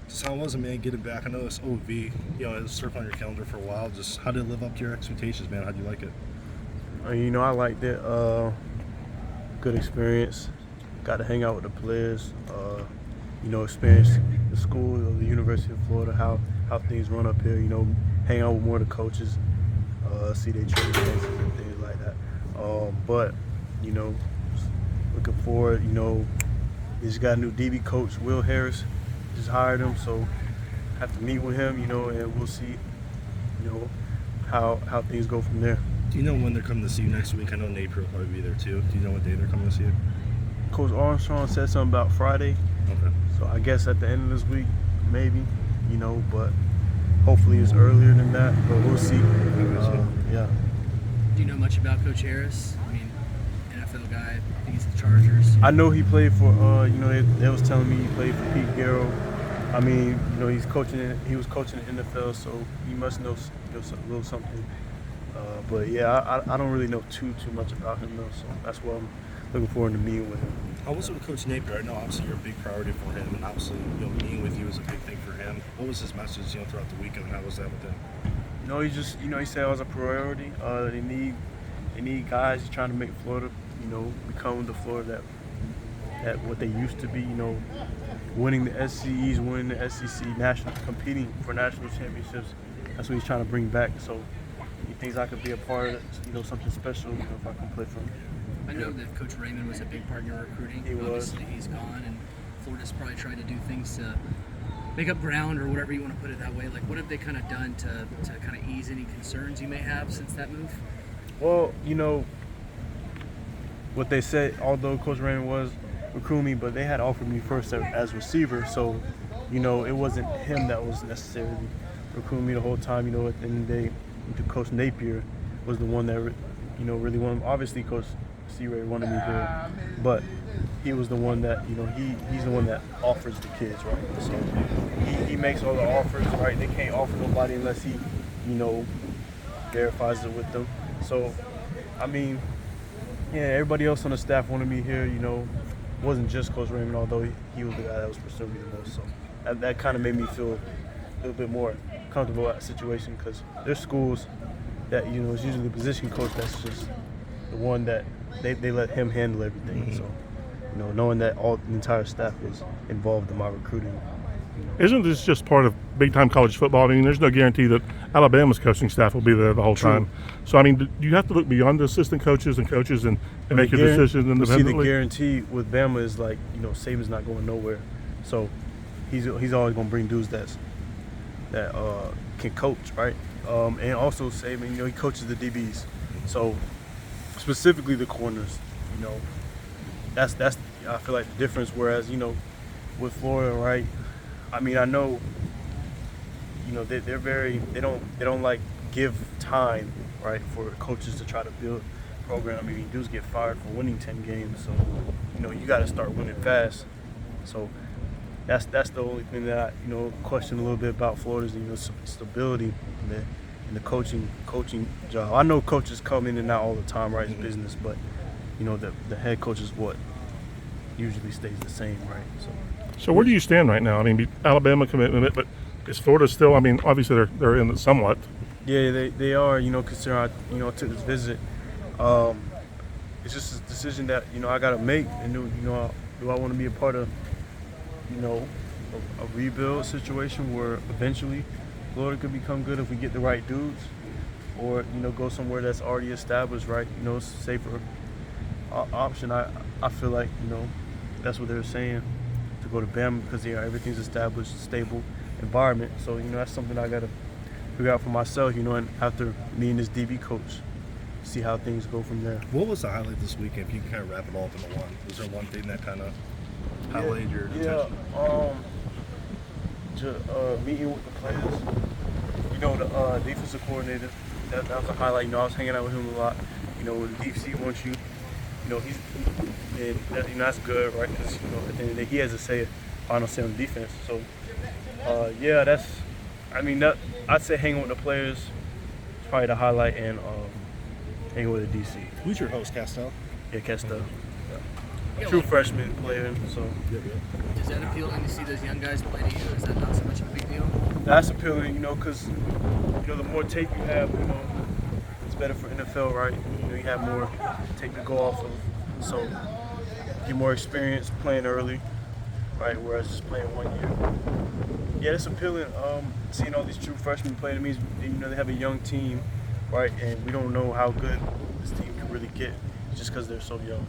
Just how was it, man, getting back? I know this OV, it was circling on your calendar for a while. Just how did it live up to your expectations, man? How do you like it? I liked it. Good experience. Got to hang out with the players. Experience the school, the University of Florida, how things run up here. Hang out with more of the coaches, see their training classes and things like that. But looking forward. We just got a new DB coach, Will Harris. Just hired him, so have to meet with him. And we'll see. How things go from there. Do you know when they're coming to see you next week? I know Napier will probably be there too. Do you know what day they're coming to see you? Coach Armstrong said something about Friday. Okay. So I guess at the end of this week, maybe, but hopefully it's earlier than that, but we'll see. Yeah. Do you know much about Coach Harris? I mean, NFL guy, I think he's the Chargers. I know he played for, they was telling me he played for Pete Carroll. I mean, he was coaching the NFL, so he must know a little something. But yeah, I don't really know too much about him though, so that's why I'm looking forward to meeting with him. How was it with Coach Napier? I know obviously you're a big priority for him, and obviously meeting with you is a big thing for him. What was his message throughout the weekend? How was that with him? He just he said it was a priority. They need guys trying to make Florida become the Florida that what they used to be. Winning the SCEs, winning the SEC, competing for national championships. That's what he's trying to bring back. So he thinks I could be a part of it, something special, if I can play for him. I know that Coach Raymond was a big part in your recruiting. He was. Obviously, he's gone, and Florida's probably tried to do things to make up ground, or whatever you want to put it that way. Like, what have they kind of done to kind of ease any concerns you may have since that move? Well, what they said, although Coach Raymond was recruiting me, but they had offered me first as receiver, so it wasn't him that was necessarily recruiting me the whole time. At the end of the day, Coach Napier was the one that really wanted. Obviously, Coach C-Ray wanted me here, but he was the one that he's the one that offers the kids, right? So he makes all the offers, right? They can't offer nobody unless he verifies it with them. So I mean, yeah, everybody else on the staff wanted me here. Wasn't just Coach Raymond, although he was the guy that was pursuing me the most. So that kind of made me feel a little bit more comfortable at the situation, because there's schools that it's usually the position coach that's just the one that they let him handle everything. Mm-hmm. So knowing that the entire staff was involved in my recruiting. Isn't this just part of big-time college football? I mean, there's no guarantee that Alabama's coaching staff will be there the whole time. So, I mean, do you have to look beyond the assistant coaches and make your decisions independently? See, the guarantee with Bama is like, Saban's not going nowhere. So he's always going to bring dudes that can coach, right? And also Saban, he coaches the DBs. So specifically the corners, that's I feel like the difference. Whereas, with Florida, right? I mean, I know, they don't like give time, right, for coaches to try to build a program. I mean, dudes get fired for winning 10 games, so you got to start winning fast. So that's the only thing that I question a little bit about Florida's stability in the coaching job. I know coaches come in and out all the time, right? It's business, but the head coach is what usually stays the same, right? So where do you stand right now? I mean, Alabama commitment, but is Florida still? I mean, obviously they're in it somewhat. Yeah, they are. Considering I took this visit, it's just a decision that I got to make. And do I want to be a part of a rebuild situation where eventually Florida could become good if we get the right dudes, or go somewhere that's already established, right? Safer option. I feel like that's what they were saying, to go to Bama, because everything's established, stable environment. So that's something I got to figure out for myself. And after meeting this DB coach, see how things go from there. What was the highlight this weekend? If you can kind of wrap it all up into one, was there one thing that kind of highlighted your attention? Meeting with the players. The defensive coordinator. That was a highlight. I was hanging out with him a lot. When the DC wants you, that's good, right? Because at the end of the day, he has to say final say on defense. So, I'd say hanging with the players is probably the highlight, and hanging with the DC. Who's your host, Castell? Yeah, Castell. Yeah. True freshman player. So. Does that appeal to see those young guys play to you? Is that not something That's appealing, you know, because the more tape you have, it's better for NFL, right? You have more tape to go off of, so get more experience playing early, right? Whereas just playing 1 year. Yeah, it's appealing. Seeing all these true freshmen playing, it means they have a young team, right? And we don't know how good this team can really get just because they're so young.